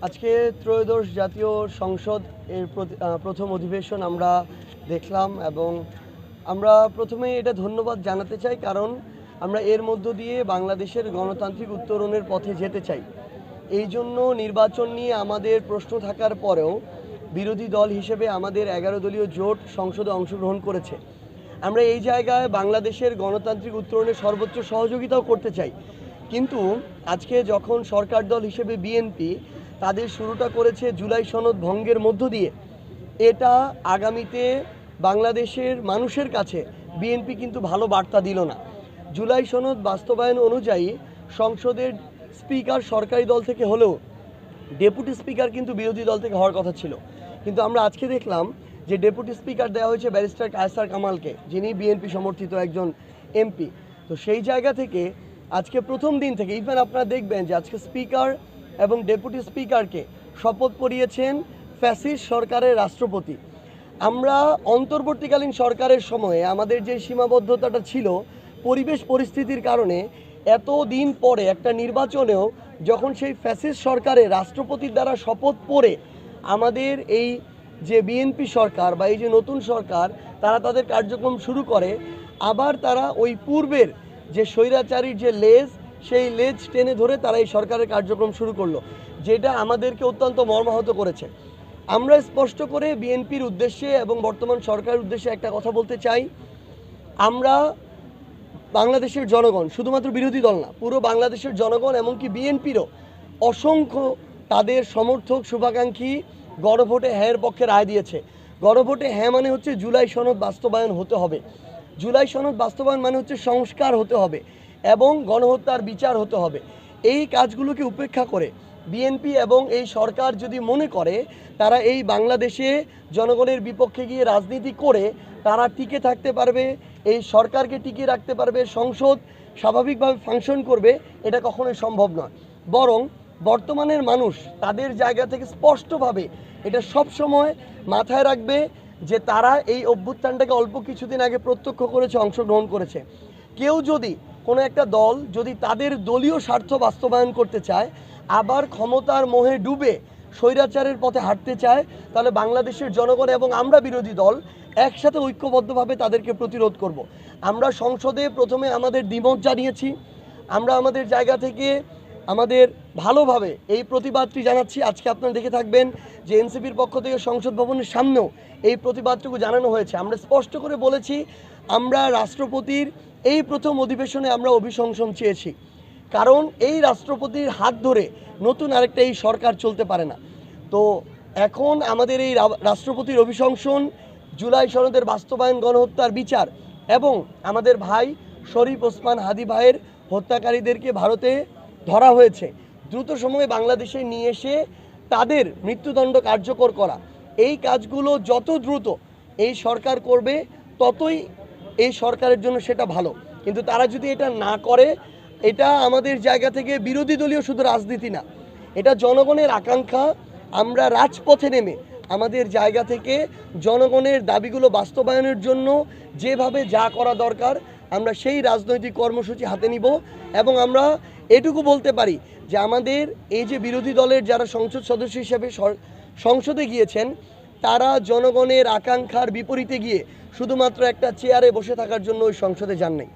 আজকে ত্রয়োদশ জাতীয় সংসদ এর প্রথম অধিবেশন আমরা দেখলাম এবং আমরা প্রথমেই এটা ধন্যবাদ জানাতে চাই, কারণ আমরা এর মধ্য দিয়ে বাংলাদেশের গণতান্ত্রিক উত্তরণের পথে যেতে চাই। এই জন্য নির্বাচন নিয়ে আমাদের প্রশ্ন থাকার পরেও বিরোধী দল হিসেবে আমাদের 11 দলীয় জোট সংসদে অংশগ্রহণ করেছে। আমরা এই জায়গায় বাংলাদেশের গণতান্ত্রিক উত্তরণের সর্বোচ্চ সহযোগিতাও করতে চাই, কিন্তু আজকে যখন সরকার দল হিসেবে বিএনপি তাদের শুরুটা করেছে জুলাই সনদ ভঙ্গের মধ্য দিয়ে, এটা আগামীতে বাংলাদেশের মানুষের কাছে বিএনপি কিন্তু ভালো বার্তা দিল না। জুলাই সনদ বাস্তবায়ন অনুযায়ী সংসদের স্পিকার সরকারি দল থেকে হলেও ডেপুটি স্পিকার কিন্তু বিরোধী দল থেকে হওয়ার কথা ছিল, কিন্তু আমরা আজকে দেখলাম যে ডেপুটি স্পিকার দেওয়া হয়েছে ব্যারিস্টার কায়সার কামালকে, যিনি বিএনপি সমর্থিত একজন এমপি। তো সেই জায়গা থেকে আজকে প্রথম দিন থেকে ইভেন আপনারা দেখবেন যে আজকে স্পিকার এবং ডেপুটি স্পিকারকে শপথ করিয়েছেন ফ্যাসিস্ট সরকারের রাষ্ট্রপতি। আমরা অন্তর্বর্তীকালীন সরকারের সময়ে আমাদের যে সীমাবদ্ধতাটা ছিল পরিবেশ পরিস্থিতির কারণে, এত দিন পরে একটা নির্বাচনেও যখন সেই ফ্যাসিস্ট সরকারের রাষ্ট্রপতির দ্বারা শপথ পড়ে আমাদের এই যে বিএনপি সরকার বা এই যে নতুন সরকার তারা তাদের কার্যক্রম শুরু করে, আবার তারা ওই পূর্বের যে স্বৈরাচারীর যে লেজ, সেই লেজ টেনে ধরে তারা এই সরকারের কার্যক্রম শুরু করলো, যেটা আমাদেরকে অত্যন্ত মর্মাহত করেছে। আমরা স্পষ্ট করে বিএনপির উদ্দেশ্যে এবং বর্তমান সরকারের উদ্দেশ্যে একটা কথা বলতে চাই, আমরা বাংলাদেশের জনগণ, শুধুমাত্র বিরোধী দল না, পুরো বাংলাদেশের জনগণ এমনকি বিএনপিরও অসংখ্য তাদের সমর্থক শুভাকাঙ্ক্ষী গণভোটে হ্যাঁর পক্ষে রায় দিয়েছে। গণভোটে হ্যাঁ মানে হচ্ছে জুলাই সনদ বাস্তবায়ন হতে হবে। জুলাই সনদ বাস্তবায়ন মানে হচ্ছে সংস্কার হতে হবে এবং গণহত্যার বিচার হতে হবে। এই কাজগুলোকে উপেক্ষা করে বিএনপি এবং এই সরকার যদি মনে করে তারা এই বাংলাদেশে জনগণের বিপক্ষে গিয়ে রাজনীতি করে তারা টিকে থাকতে পারবে, এই সরকারকে টিকিয়ে রাখতে পারবে, সংসদ স্বাভাবিকভাবে ফাংশন করবে, এটা কখনোই সম্ভব নয়। বরং বর্তমানের মানুষ তাদের জায়গা থেকে স্পষ্টভাবে এটা সব সময় মাথায় রাখবে যে তারা এই অভ্যুত্থানটাকে অল্প কিছুদিন আগে প্রত্যক্ষ করেছে, অংশগ্রহণ করেছে। কেউ যদি কোনো একটা দল যদি তাদের দলীয় স্বার্থ বাস্তবায়ন করতে চায়, আবার ক্ষমতার মোহে ডুবে স্বৈরাচারের পথে হাঁটতে চায়, তাহলে বাংলাদেশের জনগণ এবং আমরা বিরোধী দল একসাথে ঐক্যবদ্ধভাবে তাদেরকে প্রতিরোধ করব। আমরা সংসদে প্রথমে আমাদের দ্বিমত জানিয়েছি, আমরা আমাদের জায়গা থেকে আমাদের ভালোভাবে এই প্রতিবাদটি জানাচ্ছি। আজকে আপনারা দেখে থাকবেন যে এনসিপির পক্ষ থেকে সংসদ ভবনের সামনেও এই প্রতিবাদটুকু জানানো হয়েছে। আমরা স্পষ্ট করে বলেছি আমরা রাষ্ট্রপতির এই প্রথম অধিবেশনে আমরা অভিশংসন চেয়েছি, কারণ এই রাষ্ট্রপতির হাত ধরে নতুন আরেকটা এই সরকার চলতে পারে না। তো এখন আমাদের এই রাষ্ট্রপতির অভিশংসন, জুলাই সনদের বাস্তবায়ন, গণহত্যার বিচার এবং আমাদের ভাই শরীফ ওসমান হাদি ভাইয়ের হত্যাকারীদেরকে ভারতে ধরা হয়েছে, দ্রুত সময়ে বাংলাদেশে নিয়ে এসে তাদের মৃত্যুদণ্ড কার্যকর করা, এই কাজগুলো যত দ্রুত এই সরকার করবে ততই এই সরকারের জন্য সেটা ভালো। কিন্তু তারা যদি এটা না করে, এটা আমাদের জায়গা থেকে বিরোধী দলীয় শুধু রাজনীতি না, এটা জনগণের আকাঙ্ক্ষা। আমরা রাজপথে নেমে আমাদের জায়গা থেকে জনগণের দাবিগুলো বাস্তবায়নের জন্য যেভাবে যা করা দরকার আমরা সেই রাজনৈতিক কর্মসূচি হাতে নিব। এবং আমরা এটুকু বলতে পারি যে আমাদের এই যে বিরোধী দলের যারা সংসদ সদস্য হিসেবে সংসদে গিয়েছেন, তারা জনগণের আকাঙ্ক্ষার বিপরীতে গিয়ে শুধুমাত্র একটা চেয়ারে বসে থাকার জন্য ওই সংসদে যান নাই।